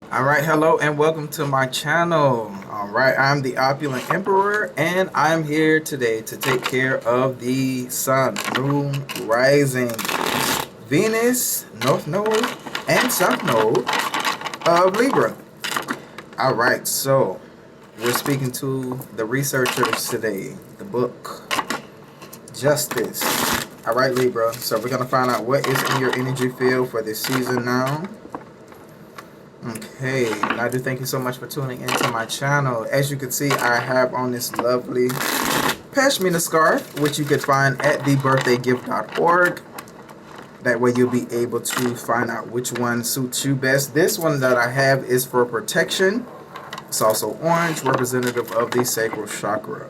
All right, hello and welcome to my channel. All right, I'm the Opulent Emperor and I'm here today to take care of the Sun, Moon, Rising, Venus, North Node, and South Node of Libra. All right, so we're speaking to the researchers today. The book, Justice. All right, Libra, so we're going to find out what is in your energy field for this season now. Okay, and I do thank you so much for tuning into my channel. As you can see, I have on this lovely pashmina scarf, which you could find at thebirthdaygift.org. That way you'll be able to find out which one suits you best. This one that I have is for protection. It's also orange, representative of the sacral chakra.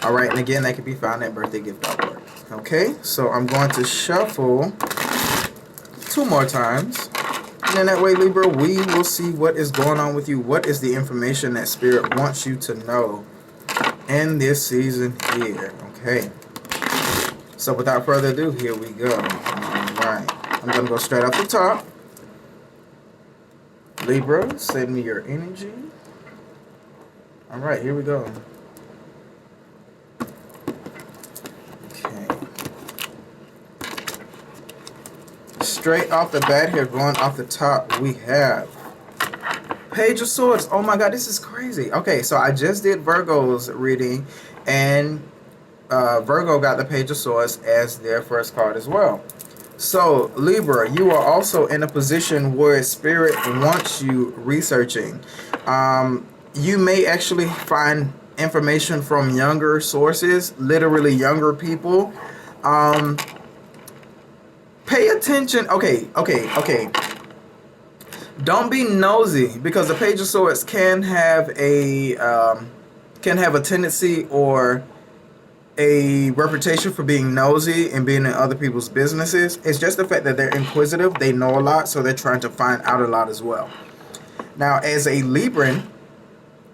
All right, and again, that can be found at birthdaygift.org. Okay, so I'm going to shuffle 2 more times. And then that way, Libra, we will see what is going on with you. What is the information that Spirit wants you to know in this season here? Okay. So without further ado, here we go. All right. I'm going to go straight off the top. Libra, send me your energy. All right, here we go. Straight off the bat here, going off the top, we have Page of Swords. Oh my God, this is crazy. Okay, so I just did Virgo's reading, and Virgo got the Page of Swords as their first card as well. So, Libra, you are also in a position where Spirit wants you researching. You may actually find information from younger sources, literally younger people. Pay attention. Okay. Don't be nosy, because the Page of Swords can have a tendency or a reputation for being nosy and being in other people's businesses. It's just the fact that they're inquisitive. They know a lot, so they're trying to find out a lot as well. Now, as a Libran,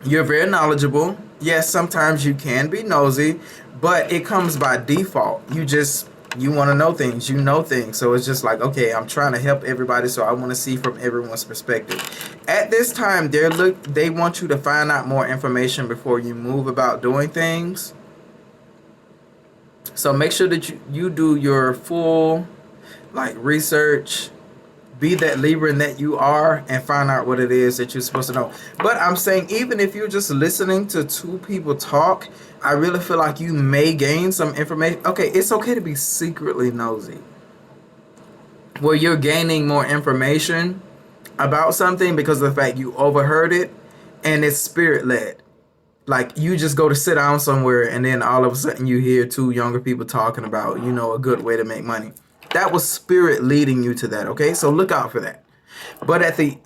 you're very knowledgeable. Yes, sometimes you can be nosy, but it comes by default. You want to know things, so it's just like, okay, I'm trying to help everybody, so I want to see from everyone's perspective. At this time, they want you to find out more information before you move about doing things. So make sure that you do your full research. Be that Libran that you are, and find out what it is that you're supposed to know. But I'm saying, even if you're just listening to 2 people talk, I really feel like you may gain some information. Okay, it's okay to be secretly nosy, where you're gaining more information about something because of the fact you overheard it and it's Spirit-led. Like, you just go to sit down somewhere and then all of a sudden you hear 2 younger people talking about, a good way to make money. That was Spirit leading you to that, okay? So look out for that. But at the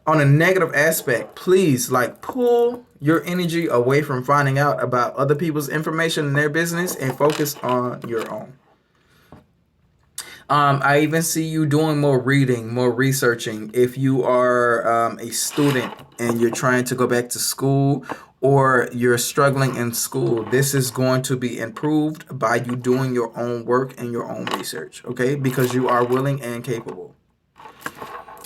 on a negative aspect, please pull your energy away from finding out about other people's information in their business and focus on your own. I even see you doing more reading, more researching. If you are a student and you're trying to go back to school, or you're struggling in school, this is going to be improved by you doing your own work and your own research, okay? Because you are willing and capable.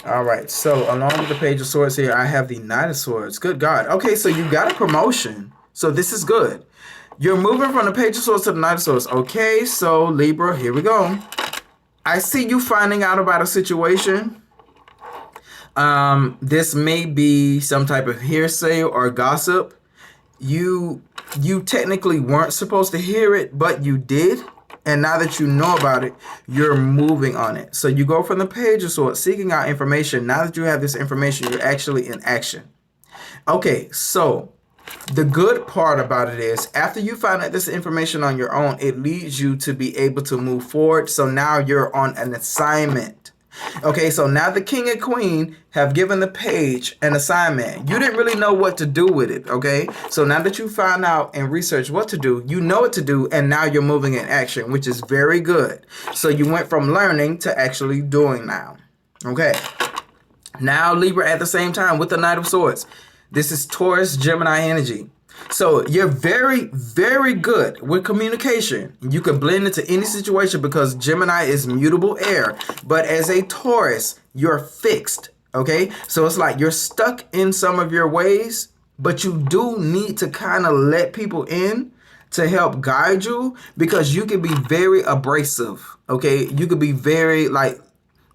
All right, so along with the Page of Swords here, I have the Knight of Swords. Good God. Okay, so you got a promotion. So this is good. You're moving from the Page of Swords to the Knight of Swords. Okay, so Libra, here we go. I see you finding out about a situation. This may be some type of hearsay or gossip. You technically weren't supposed to hear it, but you did. And now that you know about it, you're moving on it. So you go from the Page of Swords, seeking out information. Now that you have this information, you're actually in action. Okay, so the good part about it is, after you find out this information on your own, it leads you to be able to move forward. So now you're on an assignment. Okay, so now the King and Queen have given the Page an assignment. You didn't really know what to do with it, okay? So now that you found out and research what to do, you know what to do, and now you're moving in action, which is very good. So you went from learning to actually doing now, okay? Now, Libra, at the same time, with the Knight of Swords, this is Taurus, Gemini energy. So you're very, very good with communication. You can blend into any situation because Gemini is mutable air. But as a Taurus, you're fixed. Okay, so it's like you're stuck in some of your ways, but you do need to kind of let people in to help guide you, because you can be very abrasive. Okay, you could be very like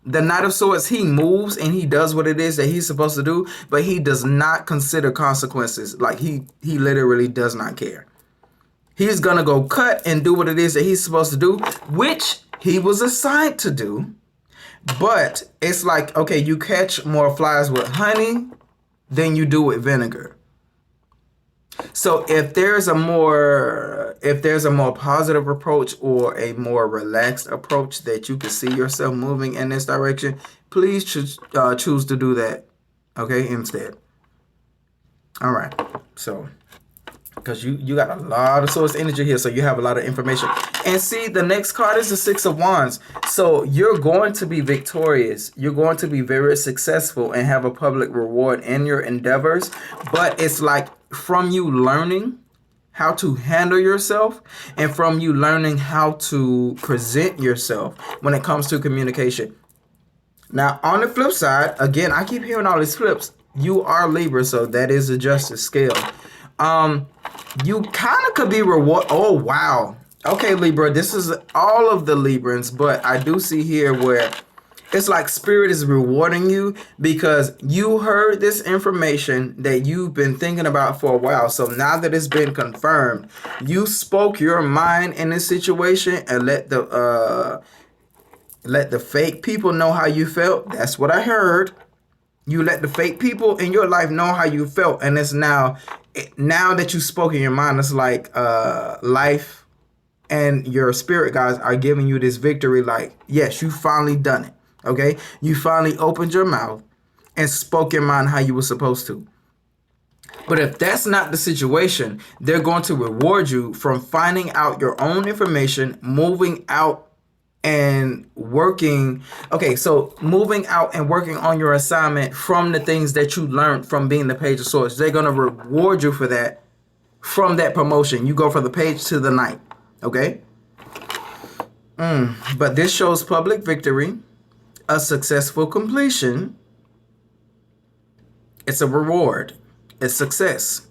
the Knight of Swords. He moves and he does what it is that he's supposed to do, but he does not consider consequences. Like he literally does not care. He's gonna go cut and do what it is that he's supposed to do, which he was assigned to do. But it's like, okay, you catch more flies with honey than you do with vinegar. So if there's a more positive approach or a more relaxed approach that you can see yourself moving in this direction, please choose to do that. Okay, instead. All right. So, because you got a lot of source energy here, so you have a lot of information. And see, the next card is the Six of Wands. So you're going to be victorious. You're going to be very successful and have a public reward in your endeavors. But it's like from you learning how to handle yourself and from you learning how to present yourself when it comes to communication. Now, on the flip side, again, I keep hearing all these flips. You are Libra, so that is the justice scale. You kind of could be reward. Oh, wow. Okay, Libra, this is all of the Librans, but I do see here where it's like spirit is rewarding you because you heard this information that you've been thinking about for a while. So now that it's been confirmed, you spoke your mind in this situation and let the fake people know how you felt. That's what I heard. You let the fake people in your life know how you felt, and it's now that you spoke in your mind, it's like life and your spirit guides are giving you this victory. Like, yes, you finally done it. Okay, you finally opened your mouth and spoke your mind how you were supposed to. But if that's not the situation, they're going to reward you from finding out your own information, moving out and working. Okay, so moving out and working on your assignment from the things that you learned from being the Page of Swords. They're going to reward you for that from that promotion. You go from the Page to the Knight. Okay? But this shows public victory, a successful completion. It's a reward. It's success.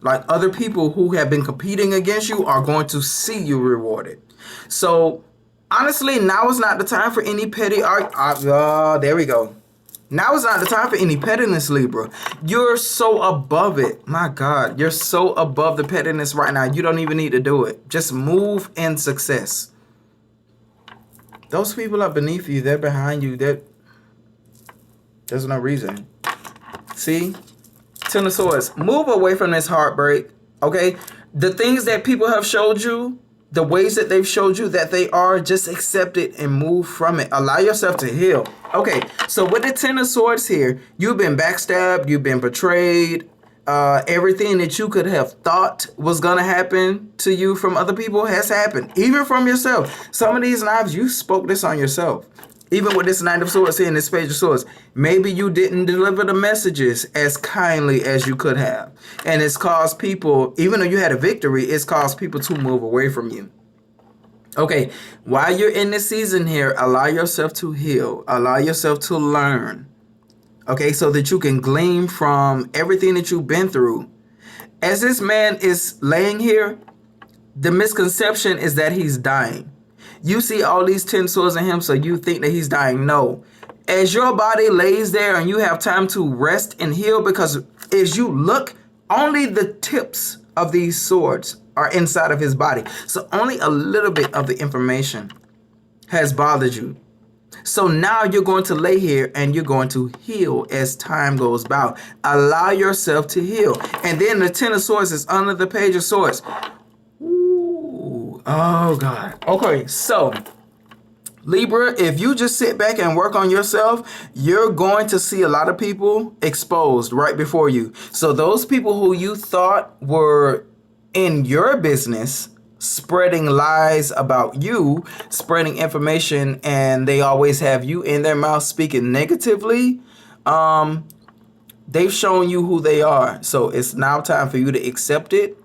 Like other people who have been competing against you are going to see you rewarded. So honestly, now is not the time for any petty there we go. Now is not the time for any pettiness, Libra. You're so above it. My God, you're so above the pettiness right now. You don't even need to do it. Just move in success. Those people are beneath you. They're behind you. There's no reason. See? Ten of Swords. Move away from this heartbreak. Okay? The things that people have showed you, the ways that they've showed you that they are, just accept it and move from it. Allow yourself to heal. Okay, so with the Ten of Swords here, you've been backstabbed, you've been betrayed. Everything that you could have thought was going to happen to you from other people has happened, even from yourself. Some of these knives, you spoke this on yourself. Even with this Knight of Swords here and this Page of Swords, maybe you didn't deliver the messages as kindly as you could have. And it's caused people, even though you had a victory, it's caused people to move away from you. Okay, while you're in this season here, allow yourself to heal. Allow yourself to learn. Okay, so that you can glean from everything that you've been through. As this man is laying here, the misconception is that he's dying. You see all these 10 swords in him, so you think that he's dying. No. As your body lays there and you have time to rest and heal, because as you look, only the tips of these swords are inside of his body. So only a little bit of the information has bothered you. So now you're going to lay here and you're going to heal as time goes by. Allow yourself to heal. And then the Ten of Swords is under the Page of Swords. Oh, God. Okay, so Libra, if you just sit back and work on yourself, you're going to see a lot of people exposed right before you. So those people who you thought were in your business, spreading lies about you, spreading information, and they always have you in their mouth speaking negatively, they've shown you who they are. So it's now time for you to accept it.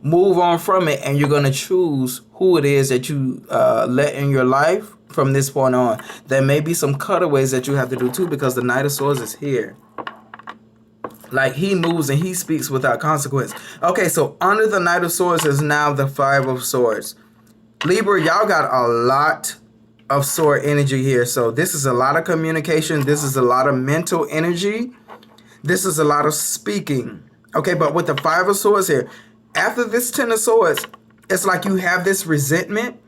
Move on from it, and you're going to choose who it is that you let in your life from this point on. There may be some cutaways that you have to do too, because the Knight of Swords is here. Like, he moves and he speaks without consequence. Okay, so under the Knight of Swords is now the Five of Swords. Libra, y'all got a lot of sword energy here. So this is a lot of communication. This is a lot of mental energy. This is a lot of speaking. Okay, but with the Five of Swords here, after this Ten of Swords, it's like you have this resentment.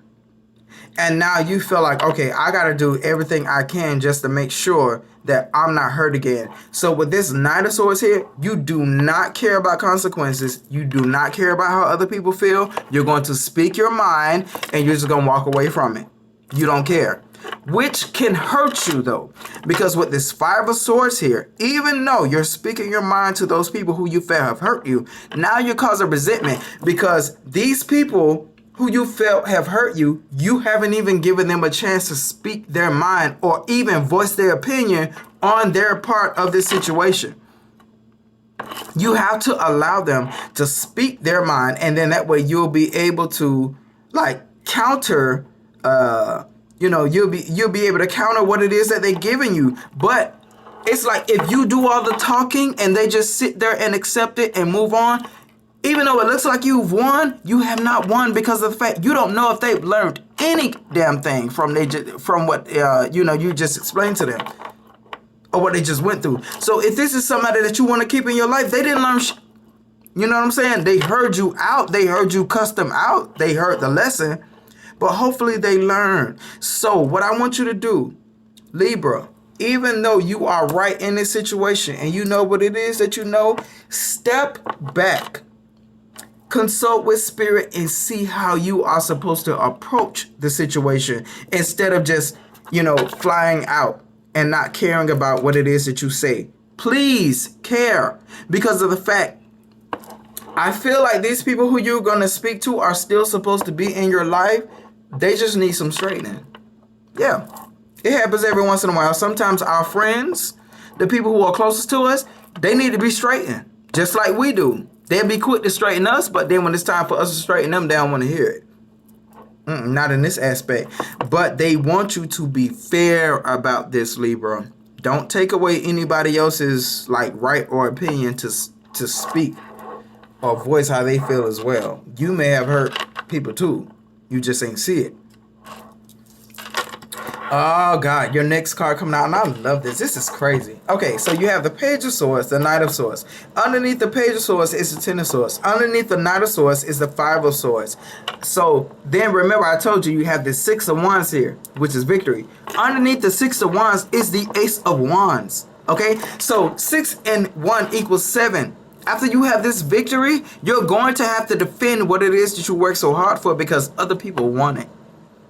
And now you feel like, okay, I got to do everything I can just to make sure that I'm not hurt again. So with this Knight of Swords here, you do not care about consequences. You do not care about how other people feel. You're going to speak your mind and you're just going to walk away from it. You don't care. Which can hurt you though. Because with this Five of Swords here, even though you're speaking your mind to those people who you feel have hurt you, now you're causing resentment because these people who you felt have hurt you, you haven't even given them a chance to speak their mind or even voice their opinion on their part of this situation. You have to allow them to speak their mind, and then that way you'll be able to like counter, you'll be able to counter what it is that they're giving you. But it's like if you do all the talking and they just sit there and accept it and move on, even though it looks like you've won, you have not won because of the fact you don't know if they've learned any damn thing from what you just explained to them or what they just went through. So if this is somebody that you want to keep in your life, they didn't learn you know what I'm saying? They heard you out. They heard you cuss them out. They heard the lesson, but hopefully they learn. So what I want you to do, Libra, even though you are right in this situation and you know what it is that you know, step back. Consult with spirit and see how you are supposed to approach the situation instead of just, flying out and not caring about what it is that you say. Please care, because of the fact I feel like these people who you're going to speak to are still supposed to be in your life. They just need some straightening. Yeah, it happens every once in a while. Sometimes our friends, the people who are closest to us, they need to be straightened just like we do. They'll be quick to straighten us, but then when it's time for us to straighten them, they don't want to hear it. Not in this aspect. But they want you to be fair about this, Libra. Don't take away anybody else's right or opinion to speak or voice how they feel as well. You may have hurt people too. You just ain't see it. Oh, God. Your next card coming out. And I love this. This is crazy. Okay, so you have the Page of Swords, the Knight of Swords. Underneath the Page of Swords is the Ten of Swords. Underneath the Knight of Swords is the Five of Swords. So then remember I told you have the Six of Wands here, which is victory. Underneath the Six of Wands is the Ace of Wands. Okay, so 6 and 1 equals 7. After you have this victory, you're going to have to defend what it is that you work so hard for because other people want it.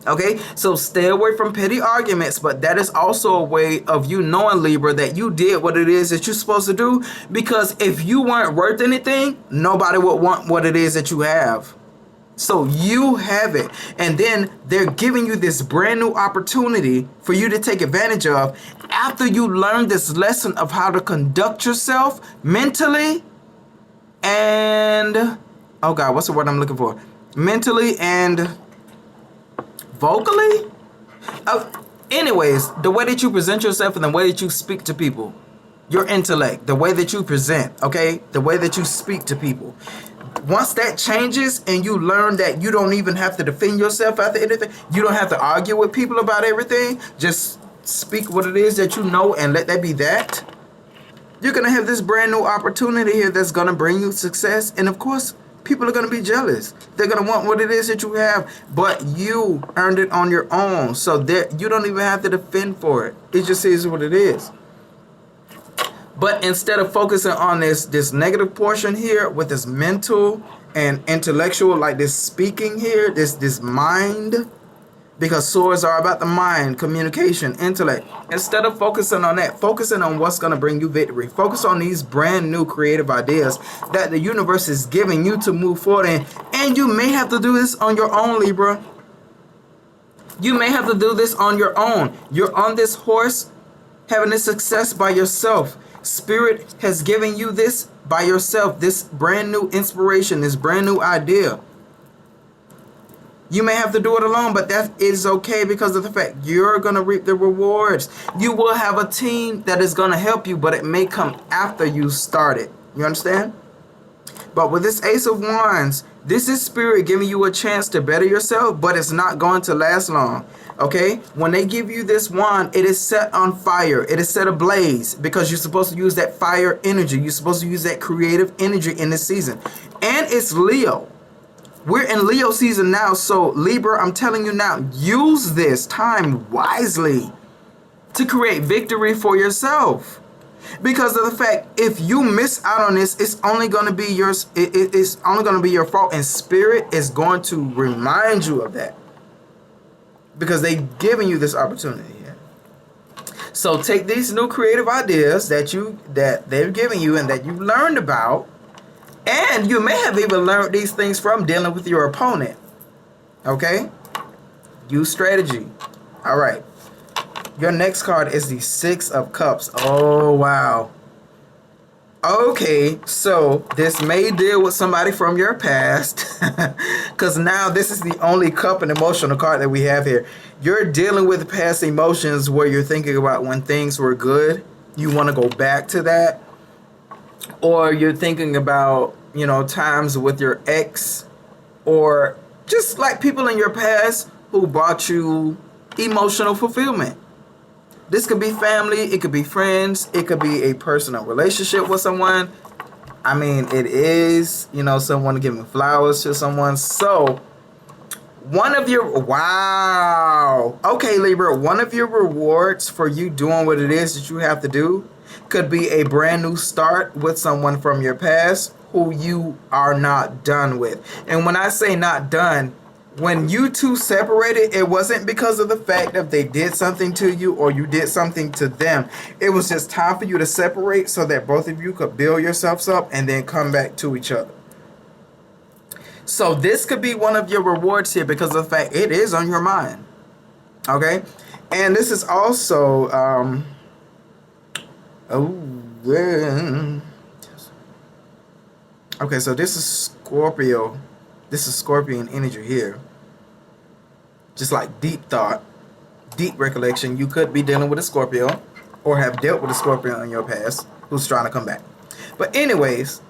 Okay, so stay away from petty arguments, but that is also a way of you knowing, Libra, that you did what it is that you're supposed to do, because if you weren't worth anything, nobody would want what it is that you have. So you have it, and then they're giving you this brand new opportunity for you to take advantage of after you learn this lesson of how to conduct yourself mentally and, oh God, what's the word I'm looking for? Mentally and vocally? Anyways, the way that you present yourself and the way that you speak to people, your intellect, the way that you present, okay? The way that you speak to people. Once that changes and you learn that you don't even have to defend yourself after anything, you don't have to argue with people about everything, just speak what it is that you know and let that be that, you're going to have this brand new opportunity here that's going to bring you success. And of course, people are going to be jealous. They're going to want what it is that you have, but you earned it on your own. So you don't even have to defend for it. It just is what it is. But instead of focusing on this negative portion here with this mental and intellectual, like this speaking here, this mind, because swords are about the mind, communication, intellect. Instead of focusing on that, focusing on what's going to bring you victory. Focus on these brand new creative ideas that the universe is giving you to move forward in. And you may have to do this on your own, Libra. You may have to do this on your own. You're on this horse having this success by yourself. Spirit has given you this by yourself, this brand new inspiration, this brand new idea. You may have to do it alone, but that is okay because of the fact you're going to reap the rewards. You will have a team that is going to help you, but it may come after you start it. You understand? But with this Ace of Wands, this is Spirit giving you a chance to better yourself, but it's not going to last long. Okay? When they give you this wand, it is set on fire. It is set ablaze because you're supposed to use that fire energy. You're supposed to use that creative energy in this season. And it's Leo. We're in Leo season now, so Libra, I'm telling you now, use this time wisely to create victory for yourself. Because of the fact, if you miss out on this, it's only going to be yours. It's only going to be your fault, and Spirit is going to remind you of that because they've given you this opportunity here. So take these new creative ideas that they've given you and that you learned about. And you may have even learned these things from dealing with your opponent. Okay? Use strategy. All right. Your next card is the Six of Cups. Oh, wow. Okay, so this may deal with somebody from your past. Because now this is the only cup and emotional card that we have here. You're dealing with past emotions where you're thinking about when things were good. You want to go back to that. Or you're thinking about, times with your ex, or just like people in your past who brought you emotional fulfillment. This could be family, it could be friends, it could be a personal relationship with someone. I mean, it is, someone giving flowers to someone. So, wow. Okay, Libra, one of your rewards for you doing what it is that you have to do could be a brand new start with someone from your past who you are not done with. And when I say not done, when you two separated, it wasn't because of the fact that they did something to you or you did something to them. It was just time for you to separate so that both of you could build yourselves up and then come back to each other. So this could be one of your rewards here because of the fact it is on your mind. Okay? And this is also... okay, so this is Scorpio. This is Scorpion energy here. Just like deep thought, deep recollection. You could be dealing with a Scorpio or have dealt with a Scorpio in your past who's trying to come back. But anyways,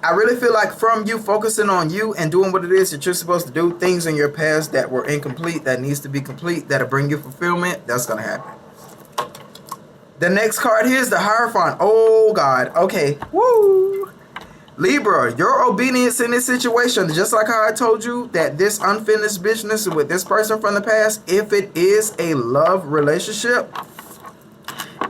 I really feel like from you focusing on you and doing what it is that you're supposed to do, things in your past that were incomplete, that needs to be complete, that'll bring you fulfillment, that's going to happen. The next card here is the Hierophant. Oh, God. Okay. Woo! Libra, your obedience in this situation, just like how I told you that this unfinished business with this person from the past, if it is a love relationship,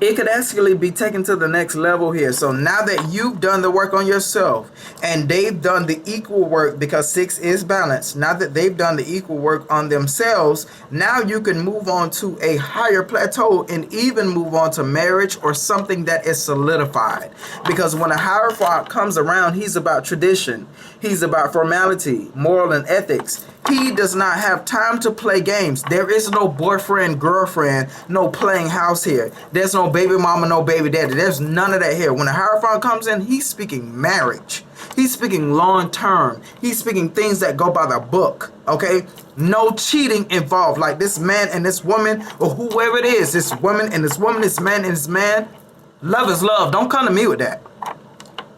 it could actually be taken to the next level here. So now that you've done the work on yourself and they've done the equal work, because 6 is balance, now that they've done the equal work on themselves, now you can move on to a higher plateau and even move on to marriage or something that is solidified. Because when a Hierophant comes around, he's about tradition. He's about formality, moral and ethics. He does not have time to play games. There is no boyfriend, girlfriend, no playing house here. There's no baby mama, no baby daddy. There's none of that here. When a Hierophant comes in, he's speaking marriage. He's speaking long term. He's speaking things that go by the book. Okay? No cheating involved. Like this man and this woman, or whoever it is, this woman and this woman, this man and this man. Love is love. Don't come to me with that.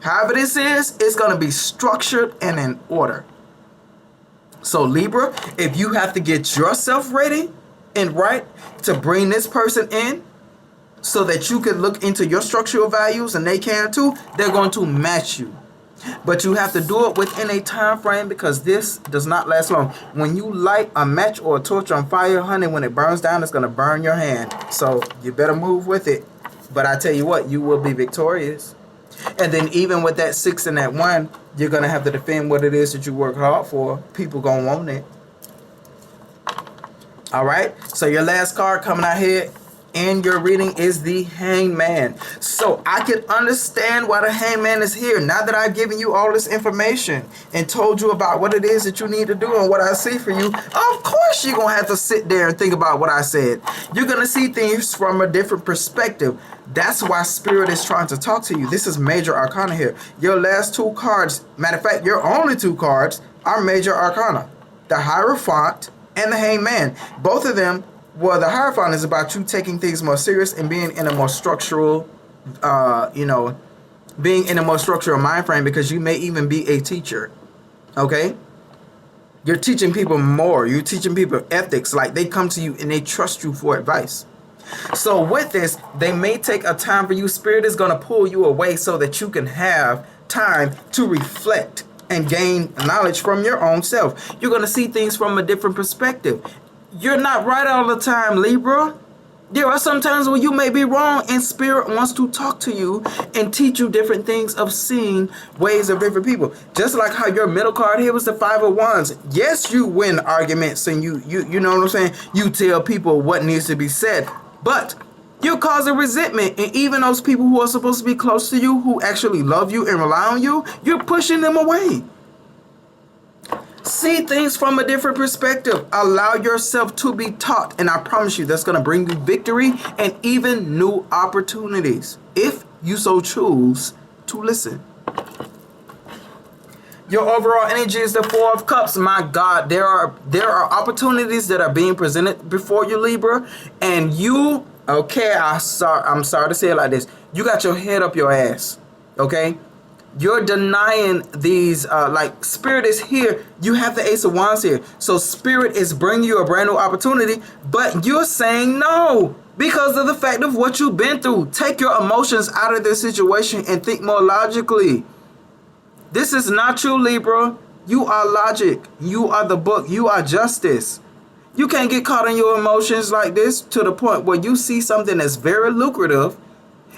However this is, it's going to be structured and in order. So Libra, if you have to get yourself ready and right to bring this person in so that you can look into your structural values and they can too, they're going to match you. But you have to do it within a time frame because this does not last long. When you light a match or a torch on fire, honey, when it burns down, it's going to burn your hand. So you better move with it. But I tell you what, you will be victorious. And then even with that 6 and that 1, you're going to have to defend what it is that you work hard for. People going to want it. All right. So your last card coming out here in your reading is the Hangman. So I can understand why the Hangman is here. Now that I've given you all this information and told you about what it is that you need to do and what I see for you, of course you're going to have to sit there and think about what I said. You're going to see things from a different perspective. That's why Spirit is trying to talk to you. This is Major Arcana here. Your last 2 cards, matter of fact, your only 2 cards are Major Arcana. the Hierophant and the Hangman. Both of them, well, the Hierophant is about you taking things more serious and being in a more structural, being in a more structural mind frame, because you may even be a teacher. Okay? You're teaching people more. You're teaching people ethics. Like, they come to you and they trust you for advice. So with this, they may take a time for you. Spirit is going to pull you away so that you can have time to reflect and gain knowledge from your own self. You're going to see things from a different perspective. You're not right all the time, Libra. There are some times where you may be wrong, and Spirit wants to talk to you and teach you different things of seeing ways of different people. Just like how your middle card here was the Five of Wands. Yes, you win arguments and you know what I'm saying? You tell people what needs to be said, but you're causing resentment. And even those people who are supposed to be close to you, who actually love you and rely on you, you're pushing them away. See things from a different perspective. Allow yourself to be taught. And I promise you, that's going to bring you victory and even new opportunities, if you so choose to listen. Your overall energy is the Four of Cups. My God, there are opportunities that are being presented before you, Libra. And you, okay, I'm sorry to say it like this. You got your head up your ass, okay? You're denying these, like, Spirit is here. You have the Ace of Wands here. So Spirit is bringing you a brand new opportunity, but you're saying no because of the fact of what you've been through. Take your emotions out of this situation and think more logically. This is not you, Libra. You are logic. You are the book. You are justice. You can't get caught in your emotions like this to the point where you see something that's very lucrative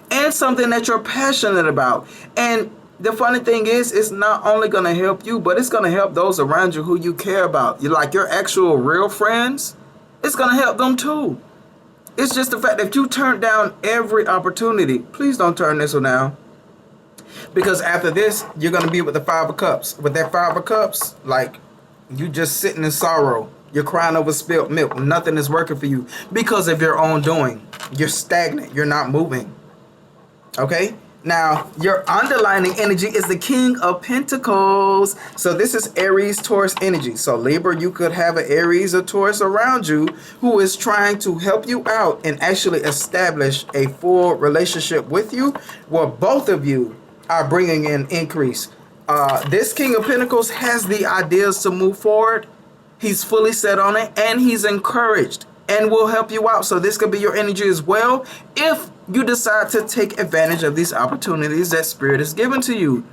and something that you're passionate about. And the funny thing is, it's not only going to help you, but it's going to help those around you who you care about. You like your actual real friends. It's going to help them too. It's just the fact that you turned down every opportunity. Please don't turn this one down. Because after this, you're going to be with the Five of Cups. With that Five of Cups, like, you just sitting in sorrow. You're crying over spilled milk. Nothing is working for you because of your own doing. You're stagnant. You're not moving. Okay? Now, your underlining energy is the King of Pentacles. So this is Aries, Taurus energy. So Libra, you could have an Aries or Taurus around you who is trying to help you out and actually establish a full relationship with you, where both of you are bringing in increase. This King of Pentacles has the ideas to move forward. He's fully set on it, and he's encouraged and will help you out. So this could be your energy as well if you decide to take advantage of these opportunities that Spirit is giving to you.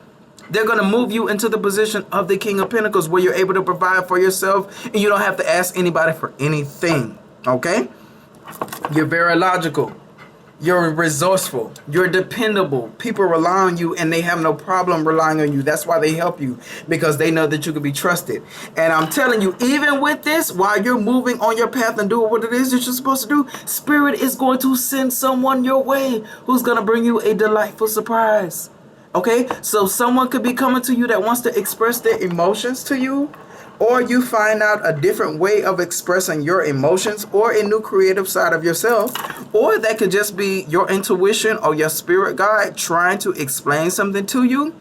They're going to move you into the position of the King of Pentacles, where you're able to provide for yourself and you don't have to ask anybody for anything. Okay? You're very logical. You're resourceful. You're dependable. People rely on you and they have no problem relying on you. That's why they help you, because they know that you can be trusted. And I'm telling you, even with this, while you're moving on your path and doing what it is that you're supposed to do, Spirit is going to send someone your way who's going to bring you a delightful surprise. Okay? So someone could be coming to you that wants to express their emotions to you, or you find out a different way of expressing your emotions, or a new creative side of yourself, or that could just be your intuition or your spirit guide trying to explain something to you,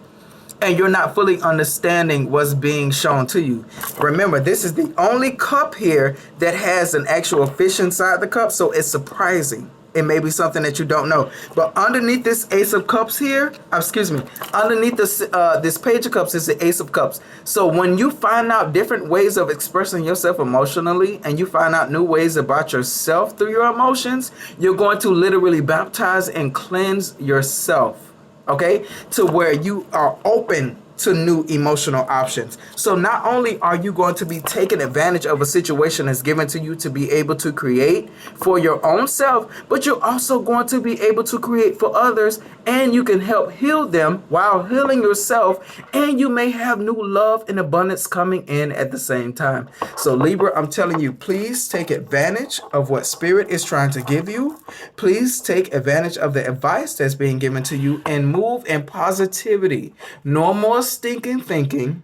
and you're not fully understanding what's being shown to you. Remember, this is the only cup here that has an actual fish inside the cup, so it's surprising. It may be something that you don't know. But underneath this Ace of Cups here, underneath this Page of Cups is the Ace of Cups. So when you find out different ways of expressing yourself emotionally, and you find out new ways about yourself through your emotions, you're going to literally baptize and cleanse yourself, okay? To where you are open to new emotional options. So not only are you going to be taking advantage of a situation that's given to you to be able to create for your own self, but you're also going to be able to create for others, and you can help heal them while healing yourself, and you may have new love and abundance coming in at the same time. So Libra, I'm telling you, please take advantage of what Spirit is trying to give you. Please take advantage of the advice that's being given to you and move in positivity. No more stinking thinking.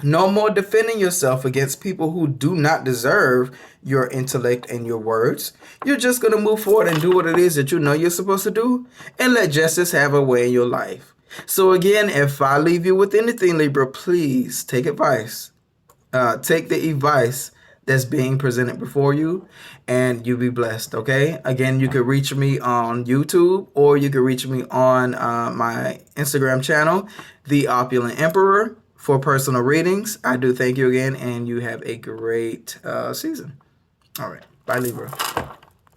No more defending yourself against people who do not deserve your intellect and your words. You're just going to move forward and do what it is that you know you're supposed to do, and let justice have a way in your life. So again, if I leave you with anything, Libra, please take advice take the advice that's being presented before you, and you be blessed. Okay. Again, you can reach me on YouTube, or you can reach me on my Instagram channel, The Opulent Emperor, for personal readings. I do thank you again, and you have a great season. All right. Bye, Libra.